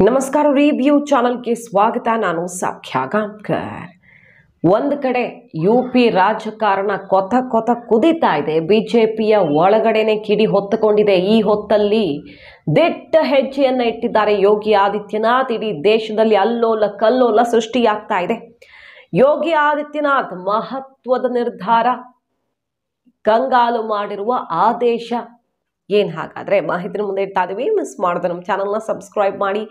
ನಮಸ್ಕಾರ ರಿವ್ಯೂ ಚಾನಲ್ಗೆ ಸ್ವಾಗತ. ನಾನು ಸಾಕ್ಷ್ಯ ಗಾಂವ್ಕರ್. ಒಂದು ಕಡೆ ಯುಪಿ ರಾಜಕಾರಣ ಕೊತ ಕುದೀತಾ ಇದೆ. ಬಿಜೆಪಿಯ ಒಳಗಡೆನೆ ಕಿಡಿ ಹೊತ್ತುಕೊಂಡಿದೆ. ಈ ಹೊತ್ತಲ್ಲಿ ದಿಟ್ಟ ಹೆಜ್ಜೆಯನ್ನ ಇಟ್ಟಿದ್ದಾರೆ ಯೋಗಿ ಆದಿತ್ಯನಾಥ್. ಇಡೀ ದೇಶದಲ್ಲಿ ಅಲ್ಲೋಲ ಕಲ್ಲೋಲ ಸೃಷ್ಟಿಯಾಗ್ತಾ ಇದೆ. ಯೋಗಿ ಆದಿತ್ಯನಾಥ್ ಮಹತ್ವದ ನಿರ್ಧಾರ, ಕಂಗಾಲು ಮಾಡಿರುವ ಆದೇಶ ಏನು? ಹಾಗಾದ್ರೆ ಮಾಹಿತಿನ ಮುಂದೆ ಇಡ್ತಾ ಇದೀವಿ. ಮಿಸ್ ಮಾಡಿದ್ರೆ ನಮ್ಮ ಚಾನಲ್ನ ಸಬ್ಸ್ಕ್ರೈಬ್ ಮಾಡಿ,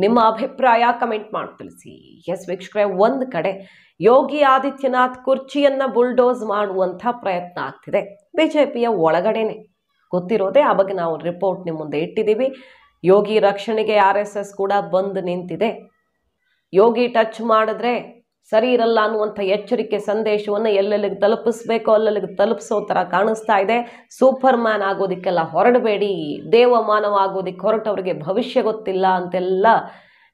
ನಿಮ್ಮ ಅಭಿಪ್ರಾಯ ಕಮೆಂಟ್ ಮಾಡಿ ತಿಳಿಸಿ. ಎಸ್ ವೀಕ್ಷಕರೇ, ಒಂದು ಕಡೆ ಯೋಗಿ ಆದಿತ್ಯನಾಥ್ ಕುರ್ಚಿಯನ್ನ ಬುಲ್ಡೋಸ್ ಮಾಡುವಂಥ ಪ್ರಯತ್ನ ಆಗ್ತಿದೆ ಬಿಜೆಪಿಯ ಒಳಗಡೆನೆ. ಗೊತ್ತಿರೋದೇ, ಆ ಬಗ್ಗೆ ನಾವು ರಿಪೋರ್ಟ್ ನಿಮ್ಮ ಮುಂದೆ ಇಟ್ಟಿದ್ದೀವಿ. ಯೋಗಿ ರಕ್ಷಣೆಗೆ RSS ಕೂಡ ಬಂದು ನಿಂತಿದೆ. ಯೋಗಿ ಟಚ್ ಮಾಡಿದ್ರೆ ಸರಿ ಇರಲ್ಲ ಅನ್ನುವಂಥ ಎಚ್ಚರಿಕೆ ಸಂದೇಶವನ್ನು ಎಲ್ಲೆಲ್ಲಿಗೆ ತಲುಪಿಸ್ಬೇಕೋ ಅಲ್ಲೆಲ್ಲಿಗೆ ತಲುಪಿಸೋ ಥರ ಕಾಣಿಸ್ತಾ ಇದೆ. ಸೂಪರ್ ಮ್ಯಾನ್ ಆಗೋದಕ್ಕೆಲ್ಲ ಹೊರಡಬೇಡಿ, ದೇವಮಾನವ ಆಗೋದಕ್ಕೆ ಹೊರಟವರಿಗೆ ಭವಿಷ್ಯ ಗೊತ್ತಿಲ್ಲ ಅಂತೆಲ್ಲ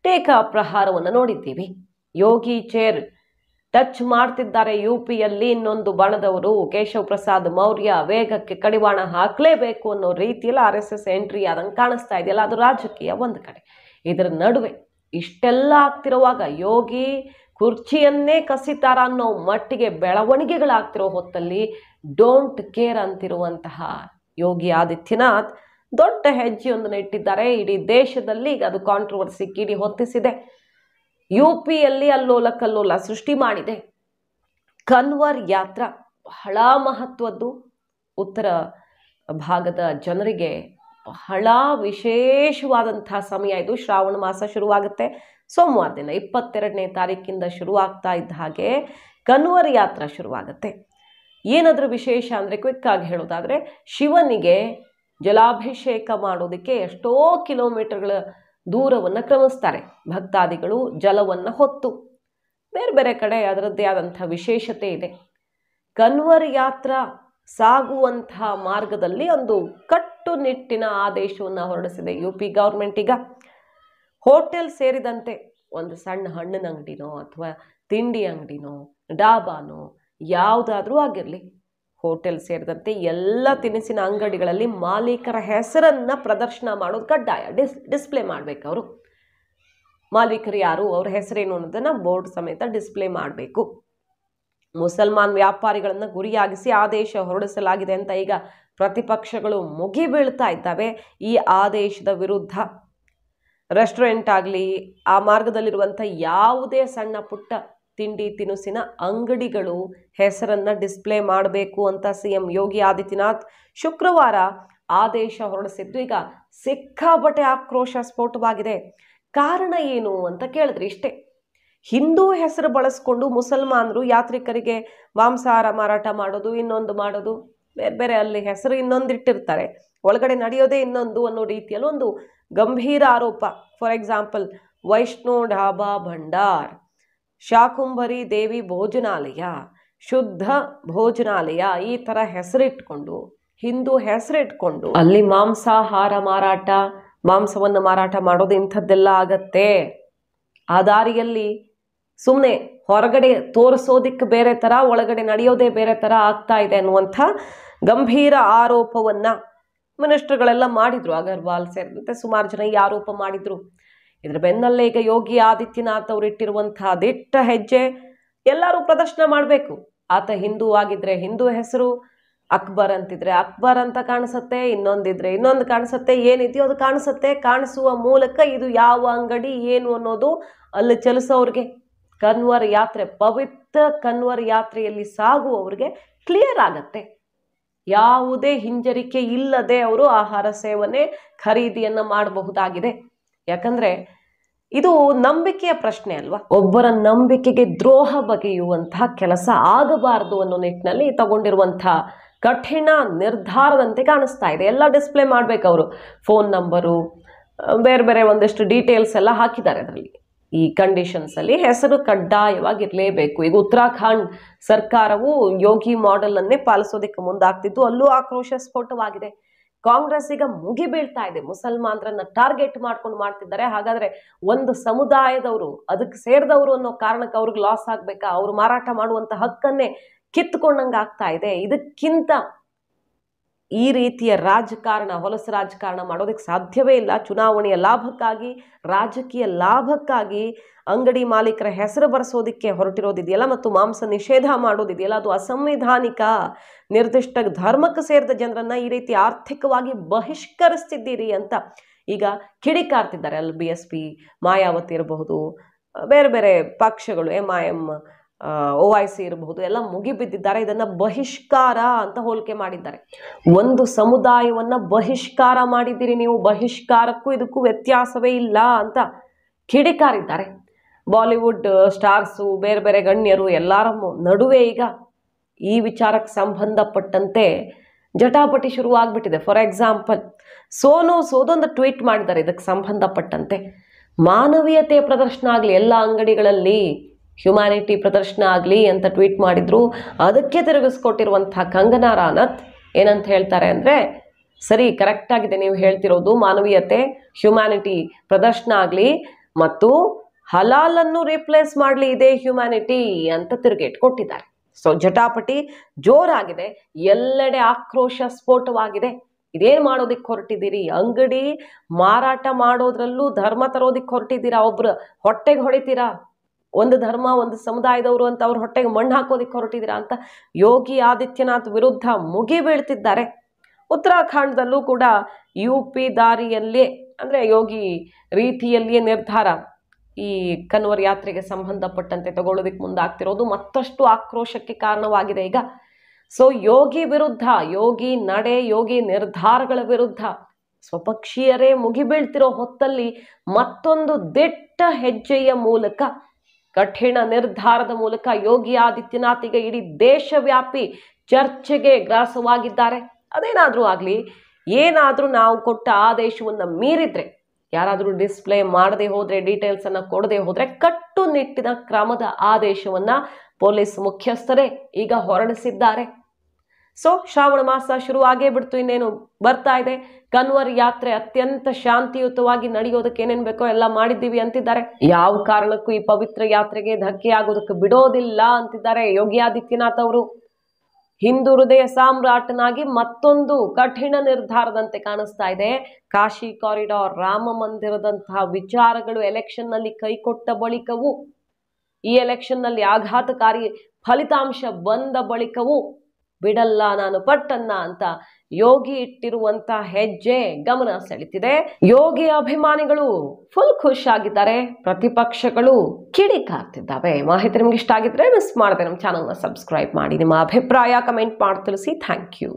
ಟೇಕಾ ಪ್ರಹಾರವನ್ನು ನೋಡಿದ್ದೀವಿ. ಯೋಗಿ ಚೇರ್ ಟಚ್ ಮಾಡ್ತಿದ್ದಾರೆ ಯುಪಿಯಲ್ಲಿ. ಇನ್ನೊಂದು ಬಣದವರು ಕೇಶವ್ ಪ್ರಸಾದ್ ಮೌರ್ಯ ವೇಗಕ್ಕೆ ಕಡಿವಾಣ ಹಾಕಲೇಬೇಕು ಅನ್ನೋ ರೀತಿಯಲ್ಲಿ RSS ಎಂಟ್ರಿ ಆದಂಗೆ ಕಾಣಿಸ್ತಾ ಇದೆಯಲ್ಲ, ಅದು ರಾಜಕೀಯ ಒಂದು ಕಡೆ. ಇದರ ನಡುವೆ ಇಷ್ಟೆಲ್ಲ ಆಗ್ತಿರುವಾಗ ಯೋಗಿ ಕುರ್ಚಿಯನ್ನೇ ಕಸಿತಾರ ಅನ್ನೋ ಮಟ್ಟಿಗೆ ಬೆಳವಣಿಗೆಗಳಾಗ್ತಿರೋ ಹೊತ್ತಲ್ಲಿ ಡೋಂಟ್ ಕೇರ್ ಅಂತಿರುವಂತಹ ಯೋಗಿ ಆದಿತ್ಯನಾಥ್ ದೊಡ್ಡ ಹೆಜ್ಜೆಯೊಂದನ್ನು ಇಟ್ಟಿದ್ದಾರೆ. ಇಡೀ ದೇಶದಲ್ಲಿ ಈಗ ಅದು ಕಾಂಟ್ರವರ್ಸಿ ಕಿಡಿ ಹೊತ್ತಿಸಿದೆ. ಯುಪಿಯಲ್ಲಿ ಅಲ್ಲೋಲ ಕಲ್ಲೋಲ ಸೃಷ್ಟಿ ಮಾಡಿದೆ. ಕನ್ವರ್ ಯಾತ್ರಾ ಬಹಳ ಮಹತ್ವದ್ದು. ಉತ್ತರ ಭಾಗದ ಜನರಿಗೆ ಬಹಳ ವಿಶೇಷವಾದಂತಹ ಸಮಯ ಇದು. ಶ್ರಾವಣ ಮಾಸ ಶುರುವಾಗುತ್ತೆ ಸೋಮವಾರ ದಿನ 22ನೇ ತಾರೀಕಿಂದ ಶುರುವಾಗ್ತಾ ಇದ್ದ ಹಾಗೆ ಕನ್ವರ್ ಯಾತ್ರಾ ಶುರುವಾಗುತ್ತೆ. ಏನಾದರೂ ವಿಶೇಷ ಅಂದರೆ, ಕ್ವಿಕ್ ಆಗಿ ಹೇಳೋದಾದರೆ, ಶಿವನಿಗೆ ಜಲಾಭಿಷೇಕ ಮಾಡೋದಕ್ಕೆ ಎಷ್ಟೋ ಕಿಲೋಮೀಟರ್ಗಳ ದೂರವನ್ನು ಕ್ರಮಿಸ್ತಾರೆ ಭಕ್ತಾದಿಗಳು ಜಲವನ್ನು ಹೊತ್ತು. ಬೇರೆ ಬೇರೆ ಕಡೆ ಅದರದ್ದೇ ಆದಂಥ ವಿಶೇಷತೆ ಇದೆ. ಕನ್ವರ್ ಯಾತ್ರಾ ಸಾಗುವಂಥ ಮಾರ್ಗದಲ್ಲಿ ಒಂದು ಕಟ್ಟುನಿಟ್ಟಿನ ಆದೇಶವನ್ನು ಹೊರಡಿಸಿದೆ ಯುಪಿ ಗೌರ್ಮೆಂಟ್. ಈಗ ಹೋಟೆಲ್ ಸೇರಿದಂತೆ ಒಂದು ಸಣ್ಣ ಹಣ್ಣಿನ ಅಂಗಡಿನೋ ಅಥವಾ ತಿಂಡಿ ಅಂಗಡಿನೋ ಡಾಬಾನೋ ಯಾವುದಾದ್ರೂ ಆಗಿರಲಿ, ಹೋಟೆಲ್ ಸೇರಿದಂತೆ ಎಲ್ಲ ತಿನಿಸಿನ ಅಂಗಡಿಗಳಲ್ಲಿ ಮಾಲೀಕರ ಹೆಸರನ್ನು ಪ್ರದರ್ಶನ ಮಾಡೋದು ಕಡ್ಡಾಯ. ಡಿಸ್ಪ್ಲೇ ಮಾಡಬೇಕು. ಅವರು ಮಾಲೀಕರು ಯಾರು, ಅವ್ರ ಹೆಸರೇನು ಅನ್ನೋದನ್ನು ಬೋರ್ಡ್ ಸಮೇತ ಡಿಸ್ಪ್ಲೇ ಮಾಡಬೇಕು. ಮುಸಲ್ಮಾನ್ ವ್ಯಾಪಾರಿಗಳನ್ನು ಗುರಿಯಾಗಿಸಿ ಆದೇಶ ಹೊರಡಿಸಲಾಗಿದೆ ಅಂತ ಈಗ ಪ್ರತಿಪಕ್ಷಗಳು ಮುಗಿಬೀಳ್ತಾ ಇದ್ದಾವೆ. ಈ ಆದೇಶದ ವಿರುದ್ಧ ರೆಸ್ಟೋರೆಂಟ್ ಆಗಲಿ, ಆ ಮಾರ್ಗದಲ್ಲಿರುವಂಥ ಯಾವುದೇ ಸಣ್ಣ ಪುಟ್ಟ ತಿಂಡಿ ತಿನಿಸಿನ ಅಂಗಡಿಗಳು ಹೆಸರನ್ನು ಡಿಸ್ಪ್ಲೇ ಮಾಡಬೇಕು ಅಂತ CM ಯೋಗಿ ಆದಿತ್ಯನಾಥ್ ಶುಕ್ರವಾರ ಆದೇಶ ಹೊರಡಿಸಿದ್ದು ಈಗ ಸಿಕ್ಕಾಪಟ್ಟೆ ಆಕ್ರೋಶ ಸ್ಫೋಟವಾಗಿದೆ. ಕಾರಣ ಏನು ಅಂತ ಕೇಳಿದ್ರೆ ಇಷ್ಟೇ, ಹಿಂದೂ ಹೆಸರು ಬಳಸ್ಕೊಂಡು ಮುಸಲ್ಮಾನರು ಯಾತ್ರಿಕರಿಗೆ ಮಾಂಸಾಹಾರ ಮಾರಾಟ ಮಾಡೋದು, ಇನ್ನೊಂದು ಮಾಡೋದು, ಬೇರೆ ಬೇರೆ ಅಲ್ಲಿ ಹೆಸರು ಇನ್ನೊಂದು ಇಟ್ಟಿರ್ತಾರೆ, ಒಳಗಡೆ ನಡೆಯೋದೇ ಇನ್ನೊಂದು ಅನ್ನೋ ರೀತಿಯಲ್ಲಿ ಒಂದು ಗಂಭೀರ ಆರೋಪ. ಫಾರ್ ಎಕ್ಸಾಂಪಲ್, ವೈಷ್ಣೋ ಢಾಬಾ ಭಂಡಾರ್, ಶಾಕುಂಭರಿ ದೇವಿ ಭೋಜನಾಲಯ, ಶುದ್ಧ ಭೋಜನಾಲಯ, ಈ ಥರ ಹೆಸರಿಟ್ಕೊಂಡು, ಹಿಂದೂ ಹೆಸರಿಟ್ಕೊಂಡು ಅಲ್ಲಿ ಮಾಂಸಾಹಾರ ಮಾರಾಟ, ಮಾಂಸವನ್ನು ಮಾರಾಟ ಮಾಡೋದು ಇಂಥದ್ದೆಲ್ಲ ಆಗತ್ತೆ. ಆ ದಾರಿಯಲ್ಲಿ ಸುಮ್ಮನೆ ಹೊರಗಡೆ ತೋರಿಸೋದಿಕ್ಕೆ ಬೇರೆ ಥರ, ಒಳಗಡೆ ನಡೆಯೋದೇ ಬೇರೆ ಥರ ಆಗ್ತಾ ಇದೆ ಅನ್ನುವಂಥ ಗಂಭೀರ ಆರೋಪವನ್ನು ಮಿನಿಸ್ಟರ್ಗಳೆಲ್ಲ ಮಾಡಿದ್ರು. ಅಗರ್ವಾಲ್ ಸೇರಿದಂತೆ ಸುಮಾರು ಜನ ಈ ಆರೋಪ ಮಾಡಿದ್ರು. ಇದರ ಬೆನ್ನಲ್ಲೇ ಈಗ ಯೋಗಿ ಆದಿತ್ಯನಾಥ್ ಅವರು ಇಟ್ಟಿರುವಂತಹ ದಿಟ್ಟ ಹೆಜ್ಜೆ, ಎಲ್ಲರೂ ಪ್ರದರ್ಶನ ಮಾಡಬೇಕು. ಆತ ಹಿಂದೂ ಆಗಿದ್ರೆ ಹಿಂದೂ ಹೆಸರು, ಅಕ್ಬರ್ ಅಂತಿದ್ರೆ ಅಕ್ಬರ್ ಅಂತ ಕಾಣಿಸುತ್ತೆ, ಇನ್ನೊಂದಿದ್ರೆ ಇನ್ನೊಂದು ಕಾಣಿಸುತ್ತೆ, ಏನಿದೆಯೋ ಅದು ಕಾಣಿಸುತ್ತೆ. ಕಾಣಿಸುವ ಮೂಲಕ ಇದು ಯಾವ ಅಂಗಡಿ ಏನು ಅನ್ನೋದು ಅಲ್ಲಿ ಚಲಿಸೋವ್ರಿಗೆ, ಕನ್ವರ್ ಯಾತ್ರೆ, ಪವಿತ್ರ ಕನ್ವರ್ ಯಾತ್ರೆಯಲ್ಲಿ ಸಾಗುವವ್ರಿಗೆ ಕ್ಲಿಯರ್ ಆಗತ್ತೆ. ಯಾವುದೇ ಹಿಂಜರಿಕೆ ಇಲ್ಲದೆ ಅವರು ಆಹಾರ ಸೇವನೆ ಖರೀದಿಯನ್ನು ಮಾಡಬಹುದಾಗಿದೆ. ಯಾಕಂದ್ರೆ ಇದು ನಂಬಿಕೆಯ ಪ್ರಶ್ನೆ ಅಲ್ವಾ. ಒಬ್ಬರ ನಂಬಿಕೆಗೆ ದ್ರೋಹ ಬಗೆಯುವಂತಹ ಕೆಲಸ ಆಗಬಾರದು ಅನ್ನೋ ನಿಟ್ಟಿನಲ್ಲಿ ತಗೊಂಡಿರುವಂತಹ ಕಠಿಣ ನಿರ್ಧಾರದಂತೆ ಕಾಣಿಸ್ತಾ ಇದೆ. ಎಲ್ಲ ಡಿಸ್ಪ್ಲೇ ಮಾಡಬೇಕು ಅವರು, ಫೋನ್ ನಂಬರು, ಬೇರೆ ಬೇರೆ ಒಂದಷ್ಟು ಡೀಟೇಲ್ಸ್ ಎಲ್ಲ ಹಾಕಿದ್ದಾರೆ ಅದರಲ್ಲಿ. ಈ ಕಂಡೀಷನ್ಸಲ್ಲಿ ಹೆಸರು ಕಡ್ಡಾಯವಾಗಿರಲೇಬೇಕು. ಈಗ ಉತ್ತರಾಖಂಡ್ ಸರ್ಕಾರವು ಯೋಗಿ ಮಾಡೆಲ್ ಅನ್ನೇ ಪಾಲಿಸೋದಕ್ಕೆ ಮುಂದಾಗ್ತಿದ್ದು, ಅಲ್ಲೂ ಆಕ್ರೋಶ ಸ್ಫೋಟವಾಗಿದೆ. ಕಾಂಗ್ರೆಸ್ ಈಗ ಮುಗಿಬೀಳ್ತಾ ಇದೆ. ಮುಸಲ್ಮಾನರನ್ನ ಟಾರ್ಗೆಟ್ ಮಾಡ್ಕೊಂಡು ಮಾಡ್ತಿದ್ದಾರೆ. ಹಾಗಾದ್ರೆ ಒಂದು ಸಮುದಾಯದವರು, ಅದಕ್ಕೆ ಸೇರಿದವರು ಅನ್ನೋ ಕಾರಣಕ್ಕೆ ಅವ್ರಿಗೆ ಲಾಸ್ ಆಗ್ಬೇಕಾ? ಅವ್ರು ಮಾರಾಟ ಮಾಡುವಂಥ ಹಕ್ಕನ್ನೇ ಕಿತ್ತುಕೊಂಡಂಗೆ ಆಗ್ತಾ ಇದೆ. ಇದಕ್ಕಿಂತ ಈ ರೀತಿಯ ರಾಜಕಾರಣ, ಹೊಲಸು ರಾಜಕಾರಣ ಮಾಡೋದಕ್ಕೆ ಸಾಧ್ಯವೇ ಇಲ್ಲ. ಚುನಾವಣೆಯ ಲಾಭಕ್ಕಾಗಿ, ರಾಜಕೀಯ ಲಾಭಕ್ಕಾಗಿ ಅಂಗಡಿ ಮಾಲೀಕರ ಹೆಸರು ಬರೆಸೋದಕ್ಕೆ ಹೊರಟಿರೋದಿದೆಯಲ್ಲ, ಮತ್ತು ಮಾಂಸ ನಿಷೇಧ ಮಾಡೋದಿದೆಯಲ್ಲ, ಅದು ಅಸಂವಿಧಾನಿಕ. ನಿರ್ದಿಷ್ಟ ಧರ್ಮಕ್ಕೆ ಸೇರಿದ ಜನರನ್ನ ಈ ರೀತಿ ಆರ್ಥಿಕವಾಗಿ ಬಹಿಷ್ಕರಿಸ್ತಿದ್ದೀರಿ ಅಂತ ಈಗ ಕಿಡಿಕಾರ್ತಿದ್ದಾರೆ. ಅಲ್ಲಿ BSP, ಮಾಯಾವತಿ ಇರಬಹುದು, ಬೇರೆ ಬೇರೆ ಪಕ್ಷಗಳು, MIM, OIC ಇರಬಹುದು, ಎಲ್ಲ ಮುಗಿಬಿದ್ದಿದ್ದಾರೆ. ಇದನ್ನ ಬಹಿಷ್ಕಾರ ಅಂತ ಹೋಲಿಕೆ ಮಾಡಿದ್ದಾರೆ. ಒಂದು ಸಮುದಾಯವನ್ನ ಬಹಿಷ್ಕಾರ ಮಾಡಿದ್ದೀರಿ ನೀವು, ಬಹಿಷ್ಕಾರಕ್ಕೂ ಇದಕ್ಕೂ ವ್ಯತ್ಯಾಸವೇ ಇಲ್ಲ ಅಂತ ಕಿಡಿಕಾರಿದ್ದಾರೆ. ಬಾಲಿವುಡ್ ಸ್ಟಾರ್ಸು, ಬೇರೆ ಬೇರೆ ಗಣ್ಯರು ಎಲ್ಲರ ನಡುವೆ ಈಗ ಈ ವಿಚಾರಕ್ಕೆ ಸಂಬಂಧಪಟ್ಟಂತೆ ಜಟಾಪಟಿ ಶುರುವಾಗ್ಬಿಟ್ಟಿದೆ. ಫಾರ್ ಎಕ್ಸಾಂಪಲ್, ಸೋನು ಸೋದೊಂದು ಟ್ವೀಟ್ ಮಾಡಿದ್ದಾರೆ ಇದಕ್ಕೆ ಸಂಬಂಧಪಟ್ಟಂತೆ. ಮಾನವೀಯತೆ ಪ್ರದರ್ಶನ ಆಗಲಿ, ಎಲ್ಲ ಅಂಗಡಿಗಳಲ್ಲಿ ಹ್ಯುಮ್ಯಾನಿಟಿ ಪ್ರದರ್ಶನ ಆಗಲಿ ಅಂತ ಟ್ವೀಟ್ ಮಾಡಿದ್ರು. ಅದಕ್ಕೆ ತಿರುಗಿಸ್ಕೊಟ್ಟಿರುವಂಥ ಕಂಗನಾ ರಾನತ್ ಏನಂತ ಹೇಳ್ತಾರೆ ಅಂದರೆ, ಸರಿ, ಕರೆಕ್ಟಾಗಿದೆ ನೀವು ಹೇಳ್ತಿರೋದು, ಮಾನವೀಯತೆ, ಹ್ಯುಮ್ಯಾನಿಟಿ ಪ್ರದರ್ಶನ ಆಗಲಿ ಮತ್ತು ಹಲಾಲನ್ನು ರಿಪ್ಲೇಸ್ ಮಾಡಲಿ ಇದೇ ಹ್ಯುಮ್ಯಾನಿಟಿ ಅಂತ ತಿರುಗೇಟ್ ಕೊಟ್ಟಿದ್ದಾರೆ. ಸೊ ಜಟಾಪಟಿ ಜೋರಾಗಿದೆ, ಎಲ್ಲೆಡೆ ಆಕ್ರೋಶ ಸ್ಫೋಟವಾಗಿದೆ. ಇದೇನು ಮಾಡೋದಿಕ್ಕೆ ಹೊರಟಿದ್ದೀರಿ? ಅಂಗಡಿ ಮಾರಾಟ ಮಾಡೋದ್ರಲ್ಲೂ ಧರ್ಮ ತರೋದಿಕ್ಕೆ ಹೊರಟಿದ್ದೀರಾ? ಒಬ್ರು ಹೊಟ್ಟೆಗೆ ಹೊಡಿತೀರಾ? ಒಂದು ಧರ್ಮ, ಒಂದು ಸಮುದಾಯದವರು ಅಂತ ಅವ್ರ ಹೊಟ್ಟೆಗೆ ಮಣ್ಣು ಹಾಕೋದಿಕ್ಕೆ ಹೊರಟಿದ್ದೀರಾ ಅಂತ ಯೋಗಿ ಆದಿತ್ಯನಾಥ್ ವಿರುದ್ಧ ಮುಗಿ ಬೀಳ್ತಿದ್ದಾರೆ. ಉತ್ತರಾಖಂಡದಲ್ಲೂ ಕೂಡ UP ದಾರಿಯಲ್ಲೇ, ಅಂದರೆ ಯೋಗಿ ರೀತಿಯಲ್ಲಿಯೇ ನಿರ್ಧಾರ ಈ ಕನ್ವರ್ ಯಾತ್ರೆಗೆ ಸಂಬಂಧಪಟ್ಟಂತೆ ತಗೊಳ್ಳೋದಕ್ಕೆ ಮುಂದಾಗ್ತಿರೋದು ಮತ್ತಷ್ಟು ಆಕ್ರೋಶಕ್ಕೆ ಕಾರಣವಾಗಿದೆ ಈಗ. ಸೊ ಯೋಗಿ ವಿರುದ್ಧ, ಯೋಗಿ ನಡೆ, ಯೋಗಿ ನಿರ್ಧಾರಗಳ ವಿರುದ್ಧ ಸ್ವಪಕ್ಷೀಯರೇ ಮುಗಿಬೀಳ್ತಿರೋ ಹೊತ್ತಲ್ಲಿ ಮತ್ತೊಂದು ದಿಟ್ಟ ಹೆಜ್ಜೆಯ ಮೂಲಕ, ಕಠಿಣ ನಿರ್ಧಾರದ ಮೂಲಕ ಯೋಗಿ ಆದಿತ್ಯನಾಥ್ ಈಗ ಇಡೀ ದೇಶವ್ಯಾಪಿ ಚರ್ಚೆಗೆ ಗ್ರಾಸವಾಗಿದ್ದಾರೆ. ಅದೇನಾದರೂ ಆಗಲಿ, ಏನಾದರೂ ನಾವು ಕೊಟ್ಟ ಆದೇಶವನ್ನು ಮೀರಿದ್ರೆ, ಯಾರಾದರೂ ಡಿಸ್ಪ್ಲೇ ಮಾಡದೆ ಹೋದರೆ, ಡೀಟೇಲ್ಸನ್ನು ಕೊಡದೆ ಹೋದರೆ ಕಟ್ಟುನಿಟ್ಟಿನ ಕ್ರಮದ ಆದೇಶವನ್ನು ಪೊಲೀಸ್ ಮುಖ್ಯಸ್ಥರೇ ಈಗ ಹೊರಡಿಸಿದ್ದಾರೆ. ಸೊ ಶ್ರಾವಣ ಮಾಸ ಶುರುವಾಗೇ ಬಿಡ್ತು, ಇನ್ನೇನು ಬರ್ತಾ ಇದೆ. ಕನ್ವರ್ ಯಾತ್ರೆ ಅತ್ಯಂತ ಶಾಂತಿಯುತವಾಗಿ ನಡೆಯೋದಕ್ಕೆ ಏನೇನು ಬೇಕೋ ಎಲ್ಲ ಮಾಡಿದ್ದೀವಿ ಅಂತಿದ್ದಾರೆ. ಯಾವ ಕಾರಣಕ್ಕೂ ಈ ಪವಿತ್ರ ಯಾತ್ರೆಗೆ ಧಕ್ಕೆ ಆಗೋದಕ್ಕೆ ಬಿಡೋದಿಲ್ಲ ಅಂತಿದ್ದಾರೆ ಯೋಗಿ ಆದಿತ್ಯನಾಥ್ ಅವರು. ಹಿಂದೂ ಹೃದಯ ಸಾಮ್ರಾಟನಾಗಿ ಮತ್ತೊಂದು ಕಠಿಣ ನಿರ್ಧಾರದಂತೆ ಕಾಣಿಸ್ತಾ ಇದೆ. ಕಾಶಿ ಕಾರಿಡಾರ್, ರಾಮ ಮಂದಿರದಂತಹ ವಿಚಾರಗಳು ಎಲೆಕ್ಷನ್ನಲ್ಲಿ ಕೈಕೊಟ್ಟ ಬಳಿಕವೂ, ಈ ಎಲೆಕ್ಷನ್ನಲ್ಲಿ ಆಘಾತಕಾರಿ ಫಲಿತಾಂಶ ಬಂದ ಬಳಿಕವೂ ಬಿಡಲ್ಲ ನಾನು ಪಟ್ಟನ್ನ ಅಂತ ಯೋಗಿ ಇಟ್ಟಿರುವಂತ ಹೆಜ್ಜೆ ಗಮನ ಸೆಳೀತಿದೆ. ಯೋಗಿ ಅಭಿಮಾನಿಗಳು ಫುಲ್ ಖುಷಿಯಾಗಿದ್ದಾರೆ, ಪ್ರತಿಪಕ್ಷಗಳು ಕಿಡಿಕಾರ್ತಿದ್ದಾವೆ. ಮಾಹಿತಿ ನಿಮ್ಗೆ ಇಷ್ಟ ಆಗಿದ್ರೆ ಮಿಸ್ ಮಾಡದೆ ನಮ್ಮ ಚಾನಲ್ನ ಸಬ್ಸ್ಕ್ರೈಬ್ ಮಾಡಿ. ನಿಮ್ಮ ಅಭಿಪ್ರಾಯ ಕಮೆಂಟ್ ಮಾಡಿ ತಿಳಿಸಿ. Thank you.